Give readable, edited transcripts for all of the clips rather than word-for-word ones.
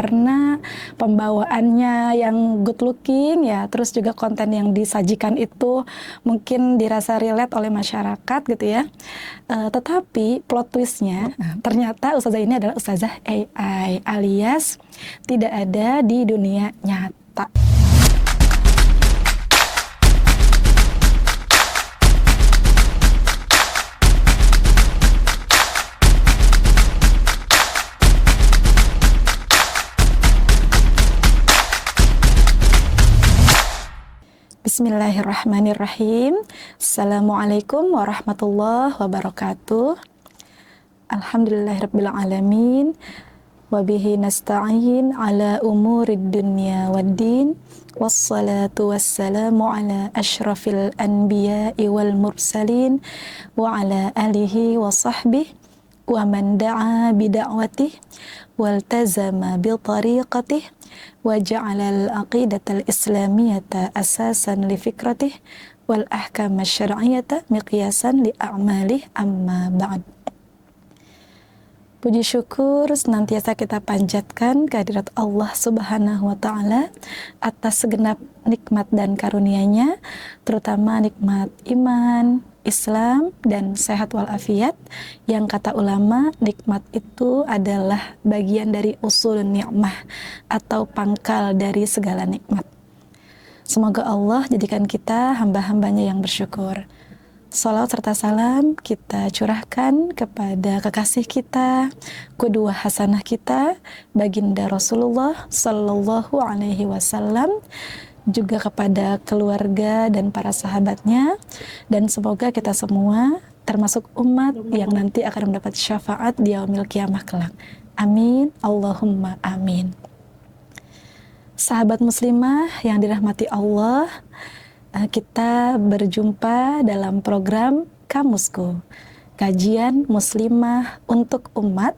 karena pembawaannya yang good looking ya, terus juga konten yang disajikan itu mungkin dirasa relate oleh masyarakat gitu ya. Tetapi plot twistnya ternyata ustazah ini adalah ustazah AI alias tidak ada di dunia nyata. Bismillahirrahmanirrahim. Assalamualaikum warahmatullahi wabarakatuh. Alhamdulillahirabbil alamin. Wabihi nasta'in ala umurid dunya waddin. Wassalatu wassalamu ala asyrafil anbiya'i wal mursalin wa ala alihi wa sahbihi wa man da'a bida'watih waltazama bi tariqatih wa ja'alal aqidatal islamiyata asasan li fikratih wal ahkam syar'iyyata miqyasan li a'malih amma ba'd. Puji syukur senantiasa kita panjatkan kehadirat Allah Subhanahu wa Ta'ala atas segenap nikmat dan karunia-Nya, terutama nikmat iman, Islam, dan sehat walafiat, yang kata ulama nikmat itu adalah bagian dari usul ni'mah atau pangkal dari segala nikmat. Semoga Allah jadikan kita hamba-hambanya yang bersyukur. Salawat serta salam kita curahkan kepada kekasih kita, qudwah hasanah kita, baginda Rasulullah Sallallahu Alaihi Wasallam, juga kepada keluarga dan para sahabatnya, dan semoga kita semua termasuk umat yang nanti akan mendapat syafaat di yaumil qiyamah kelak. Amin, Allahumma amin. Sahabat muslimah yang dirahmati Allah, kita berjumpa dalam program Kamusku, kajian muslimah untuk umat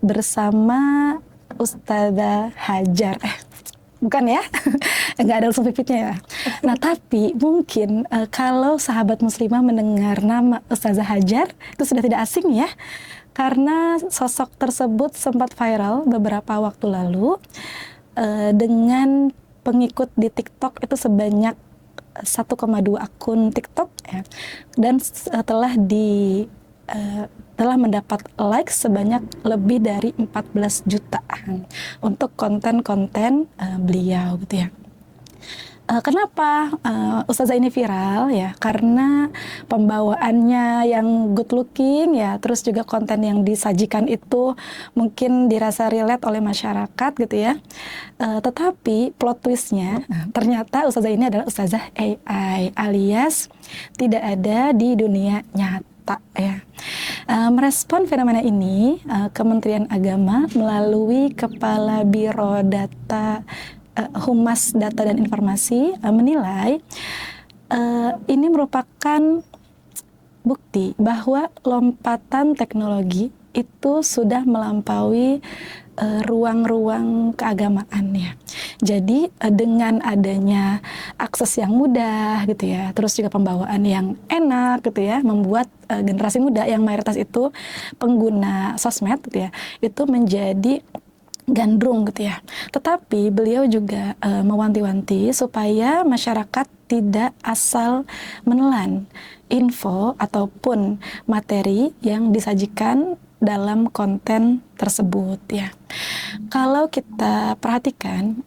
bersama Ustazah Hajar. Bukan ya? Nggak ada unsur pipitnya ya. Nah, tapi mungkin kalau sahabat muslimah mendengar nama Ustazah Hajar, itu sudah tidak asing ya. Karena sosok tersebut sempat viral beberapa waktu lalu dengan pengikut di TikTok itu sebanyak 1,2 akun TikTok ya, dan telah mendapat like sebanyak lebih dari 14 jutaan untuk konten-konten beliau gitu ya. Kenapa ustazah ini viral ya? Karena pembawaannya yang good looking ya, terus juga konten yang disajikan itu mungkin dirasa relate oleh masyarakat gitu ya. Tetapi plot twistnya ternyata ustazah ini adalah ustazah AI alias tidak ada di dunia nyata ya. Merespon fenomena ini, Kementerian Agama melalui Kepala Biro Data Humas Data dan Informasi menilai ini merupakan bukti bahwa lompatan teknologi itu sudah melampaui ruang-ruang keagamaan ya. Jadi dengan adanya akses yang mudah gitu ya, terus juga pembawaan yang enak gitu ya, membuat generasi muda yang mayoritas itu pengguna sosmed gitu ya, itu menjadi gandrung gitu ya. Tetapi beliau juga mewanti-wanti supaya masyarakat tidak asal menelan info ataupun materi yang disajikan dalam konten tersebut ya. Kalau kita perhatikan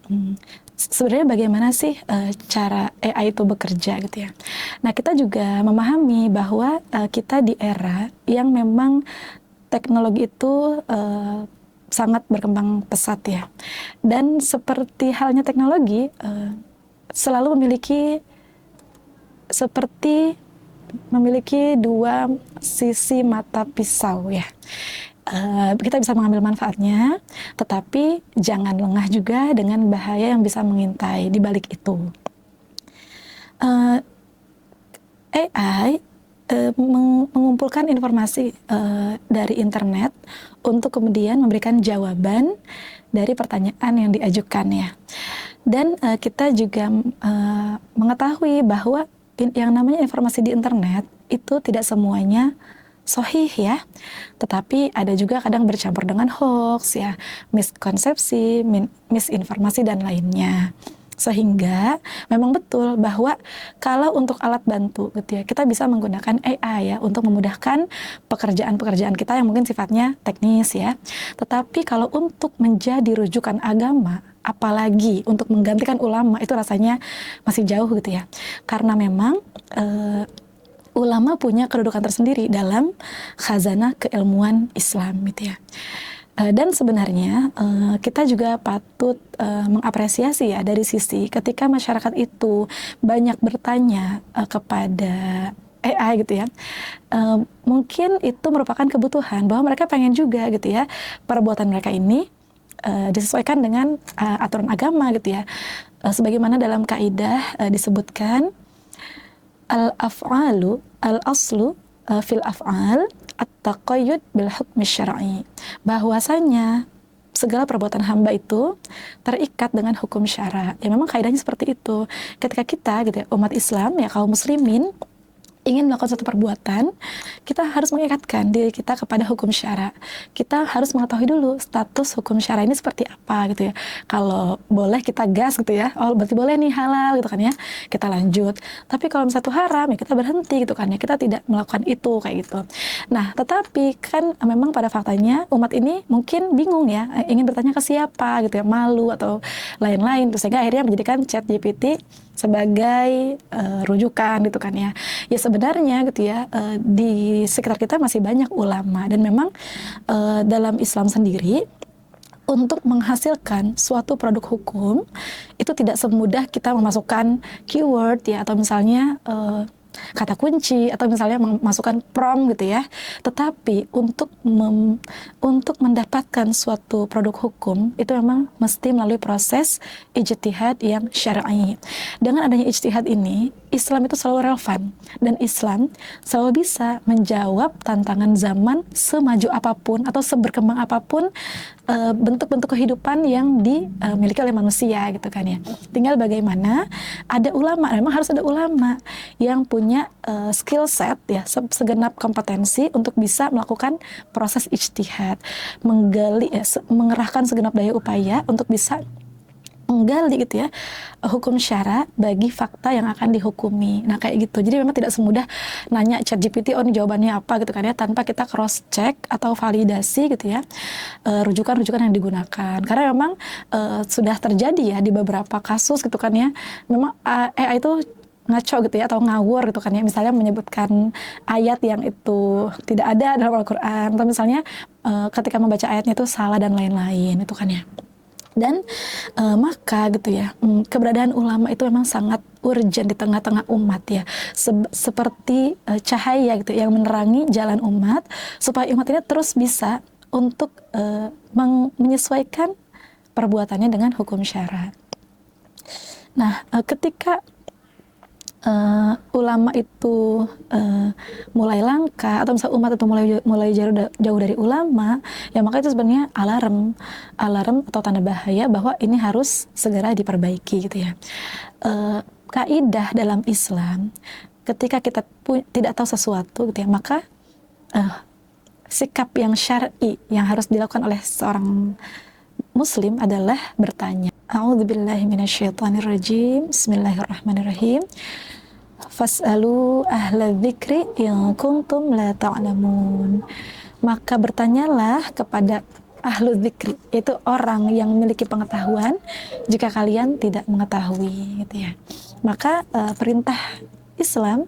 sebenarnya bagaimana sih cara AI itu bekerja gitu ya. Nah, kita juga memahami bahwa kita di era yang memang teknologi itu sangat berkembang pesat ya. Dan seperti halnya teknologi selalu memiliki dua sisi mata pisau ya. Kita bisa mengambil manfaatnya, tetapi jangan lengah juga dengan bahaya yang bisa mengintai di balik itu. AI mengumpulkan informasi dari internet untuk kemudian memberikan jawaban dari pertanyaan yang diajukan ya. Dan kita juga mengetahui bahwa yang namanya informasi di internet itu tidak semuanya sahih ya, tetapi ada juga kadang bercampur dengan hoax ya, miskonsepsi, misinformasi dan lainnya. Sehingga memang betul bahwa kalau untuk alat bantu gitu ya, kita bisa menggunakan AI ya untuk memudahkan pekerjaan-pekerjaan kita yang mungkin sifatnya teknis ya. Tetapi kalau untuk menjadi rujukan agama, apalagi untuk menggantikan ulama, itu rasanya masih jauh gitu ya. Karena memang ulama punya kedudukan tersendiri dalam khazanah keilmuan Islam gitu ya. Dan sebenarnya kita juga patut mengapresiasi ya dari sisi ketika masyarakat itu banyak bertanya kepada AI gitu ya, mungkin itu merupakan kebutuhan bahwa mereka pengen juga gitu ya perbuatan mereka ini disesuaikan dengan aturan agama gitu ya, sebagaimana dalam kaidah disebutkan al-af'alu al-aslu fil af'al at-taqayyud bil hukmi syar'i, bahwasanya segala perbuatan hamba itu terikat dengan hukum syara. Ya memang kaidahnya seperti itu. Ketika kita gitu ya, umat Islam ya kaum muslimin ingin melakukan suatu perbuatan, kita harus mengikatkan diri kita kepada hukum syara. Kita harus mengetahui dulu status hukum syara ini seperti apa gitu ya. Kalau boleh kita gas gitu ya, oh berarti boleh nih halal gitu kan ya, kita lanjut. Tapi kalau misalnya itu haram ya kita berhenti gitu kan ya, kita tidak melakukan itu kayak gitu. Nah tetapi kan memang pada faktanya umat ini mungkin bingung ya, ingin bertanya ke siapa gitu ya, malu atau lain-lain, sehingga akhirnya menjadikan ChatGPT sebagai rujukan gitu kan ya. Ya sebenarnya gitu ya, di sekitar kita masih banyak ulama, dan memang dalam Islam sendiri untuk menghasilkan suatu produk hukum itu tidak semudah kita memasukkan keyword ya, atau misalnya kata kunci, atau misalnya memasukkan prompt gitu ya. Tetapi untuk mendapatkan suatu produk hukum itu memang mesti melalui proses ijtihad yang syar'i. Dengan adanya ijtihad ini, Islam itu selalu relevan, dan Islam selalu bisa menjawab tantangan zaman semaju apapun atau seberkembang apapun bentuk-bentuk kehidupan yang dimiliki oleh manusia gitu kan ya. Tinggal bagaimana ada ulama, memang harus ada ulama yang punya skill set ya, segenap kompetensi untuk bisa melakukan proses ijtihad, menggali ya, mengerahkan segenap daya upaya untuk bisa menggali gitu ya hukum syara bagi fakta yang akan dihukumi. Nah kayak gitu. Jadi memang tidak semudah nanya ChatGPT, oh ini jawabannya apa gitu kan ya, tanpa kita cross check atau validasi gitu ya rujukan-rujukan yang digunakan. Karena memang sudah terjadi ya di beberapa kasus gitu kan ya, memang AI itu ngaco gitu ya, atau ngawur gitu kan ya, misalnya menyebutkan ayat yang itu tidak ada dalam Al-Quran, atau misalnya ketika membaca ayatnya itu salah dan lain-lain itu kan ya. Dan maka gitu ya, keberadaan ulama itu memang sangat urgent di tengah-tengah umat ya, seperti cahaya gitu yang menerangi jalan umat, supaya umat ini terus bisa untuk menyesuaikan perbuatannya dengan hukum syara. Nah ketika ulama itu mulai langka, atau misalnya umat itu mulai jauh dari ulama, ya maka itu sebenarnya alarm atau tanda bahaya bahwa ini harus segera diperbaiki gitu ya. Kaidah dalam Islam, ketika kita tidak tahu sesuatu gitu ya, maka sikap yang syar'i yang harus dilakukan oleh seorang muslim adalah bertanya. A'udzubillahi minasyaitonirrajim. Bismillahirrahmanirrahim. Fas'alu ahla dzikri in kuntum la ta'lamun. Maka bertanyalah kepada ahlu dzikri, yaitu orang yang memiliki pengetahuan, jika kalian tidak mengetahui gitu ya. Maka perintah Islam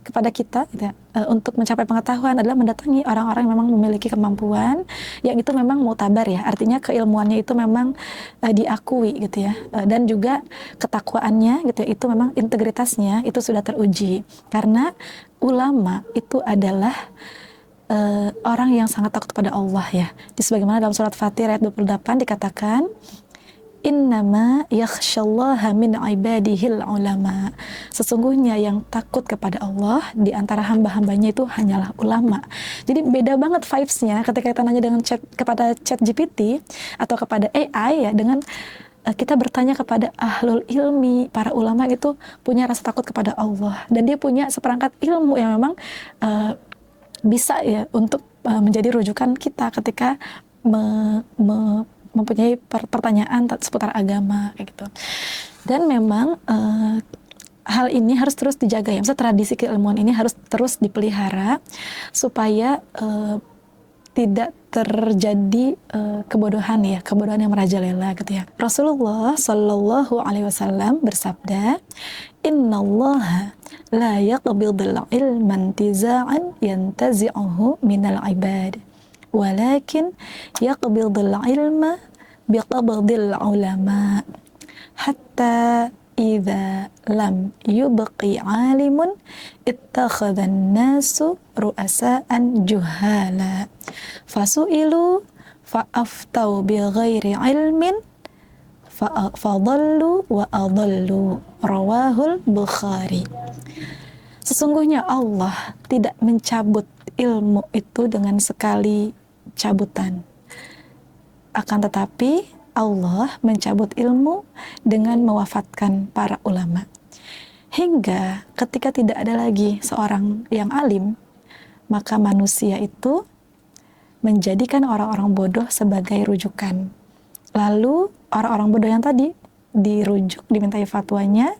kepada kita gitu ya, untuk mencapai pengetahuan adalah mendatangi orang-orang yang memang memiliki kemampuan yang itu memang mutabar ya, artinya keilmuannya itu memang diakui gitu ya, dan juga ketakwaannya gitu ya, itu memang integritasnya itu sudah teruji, karena ulama itu adalah orang yang sangat takut kepada Allah ya. Sebagaimana dalam surat Fatir ayat 28 dikatakan, innama yakhsyallaha min ibadihil ulama. Sesungguhnya yang takut kepada Allah di antara hamba-hambanya itu hanyalah ulama. Jadi beda banget vibes-nya ketika kita nanya kepada ChatGPT atau kepada AI ya, dengan kita bertanya kepada ahlul ilmi, para ulama itu punya rasa takut kepada Allah, dan dia punya seperangkat ilmu yang memang bisa ya untuk menjadi rujukan kita ketika mempunyai pertanyaan seputar agama kayak gitu. Dan memang hal ini harus terus dijaga ya, misalnya tradisi keilmuan ini harus terus dipelihara supaya tidak terjadi kebodohan ya, kebodohan yang merajalela gitu ya. Rasulullah Shallallahu Alaihi Wasallam bersabda, Innallaha la yaqbidul ilman tiza'an yantazi'uhu minal ibad, walakin yaqbidul ilma biqabdil ulama, hatta idza lam yubqi alimun ittakhadhan nasu ru'asa'an juhala fasu'ilu fa'aftau bighairi ilmin fadallu wa adallu, rawahul Bukhari. Sesungguhnya Allah tidak mencabut ilmu itu dengan sekali cabutan, akan tetapi Allah mencabut ilmu dengan mewafatkan para ulama. Hingga ketika tidak ada lagi seorang yang alim, maka manusia itu menjadikan orang-orang bodoh sebagai rujukan. Lalu orang-orang bodoh yang tadi dirujuk, dimintai fatwanya,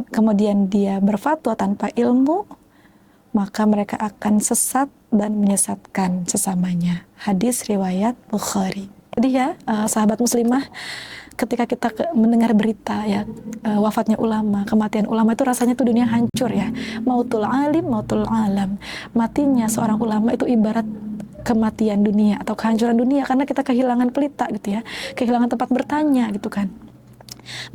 kemudian dia berfatwa tanpa ilmu, maka mereka akan sesat dan menyesatkan sesamanya. Hadis riwayat Bukhari. Jadi ya, sahabat muslimah, ketika kita mendengar berita ya wafatnya ulama, kematian ulama, itu rasanya tuh dunia hancur ya. Mautul alim, mautul alam. Matinya seorang ulama itu ibarat kematian dunia atau kehancuran dunia, karena kita kehilangan pelita gitu ya, kehilangan tempat bertanya gitu kan.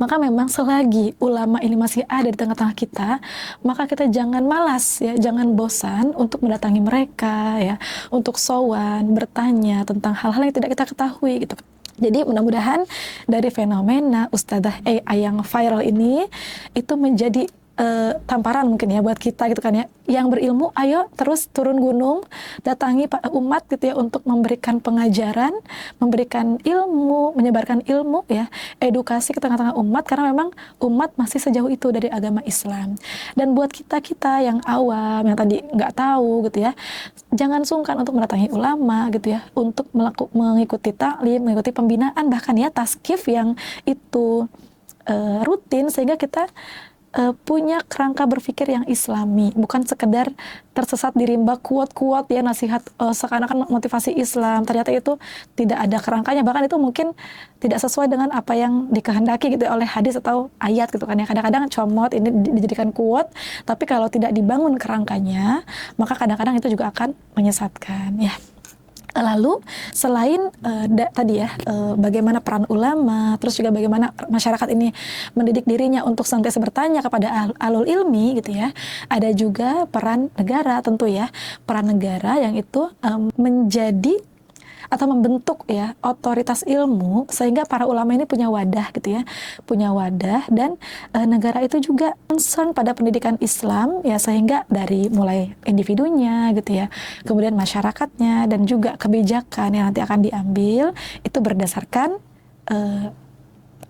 Maka memang selagi ulama ini masih ada di tengah-tengah kita, maka kita jangan malas ya, jangan bosan untuk mendatangi mereka ya, untuk sowan, bertanya tentang hal-hal yang tidak kita ketahui gitu. Jadi mudah-mudahan dari fenomena Ustadzah AI yang viral ini itu menjadi tamparan mungkin ya buat kita gitu kan ya, yang berilmu, ayo terus turun gunung, datangi umat gitu ya, untuk memberikan pengajaran, memberikan ilmu, menyebarkan ilmu ya, edukasi ke tengah-tengah umat, karena memang umat masih sejauh itu dari agama Islam. Dan buat kita-kita yang awam, yang tadi nggak tahu gitu ya, jangan sungkan untuk mendatangi ulama gitu ya, untuk mengikuti taklim, mengikuti pembinaan, bahkan ya taskif yang itu rutin, sehingga kita punya kerangka berpikir yang islami, bukan sekedar tersesat di rimba kuat-kuat ya nasihat seakan-akan motivasi Islam, ternyata itu tidak ada kerangkanya, bahkan itu mungkin tidak sesuai dengan apa yang dikehendaki gitu oleh hadis atau ayat gitu kan ya. Kadang-kadang comot ini dijadikan kuat, tapi kalau tidak dibangun kerangkanya, maka kadang-kadang itu juga akan menyesatkan ya. Lalu selain tadi ya, bagaimana peran ulama, terus juga bagaimana masyarakat ini mendidik dirinya untuk senantiasa bertanya kepada ahlul ilmi gitu ya, ada juga peran negara tentu ya, peran negara yang itu menjadi atau membentuk ya otoritas ilmu, sehingga para ulama ini punya wadah gitu ya, punya wadah, dan negara itu juga concern pada pendidikan Islam ya, sehingga dari mulai individunya gitu ya, kemudian masyarakatnya, dan juga kebijakan yang nanti akan diambil itu berdasarkan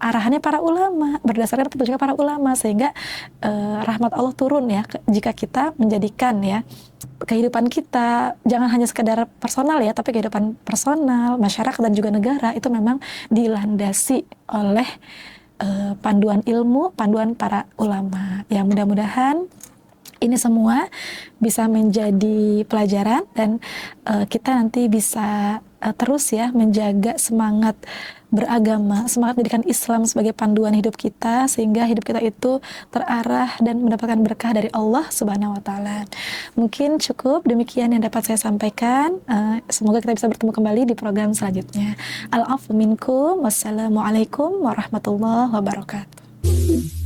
arahannya para ulama, berdasarkan petunjuk para ulama, sehingga rahmat Allah turun ya jika kita menjadikan ya kehidupan kita jangan hanya sekedar personal ya, tapi kehidupan personal, masyarakat, dan juga negara itu memang dilandasi oleh panduan ilmu, panduan para ulama. Ya mudah-mudahan ini semua bisa menjadi pelajaran, dan kita nanti bisa terus ya menjaga semangat beragama, semangat pendidikan Islam sebagai panduan hidup kita, sehingga hidup kita itu terarah dan mendapatkan berkah dari Allah Subhanahu wa Ta'ala. Mungkin cukup demikian yang dapat saya sampaikan. Semoga kita bisa bertemu kembali di program selanjutnya. Al-afu minkum, wassalamualaikum warahmatullahi wabarakatuh.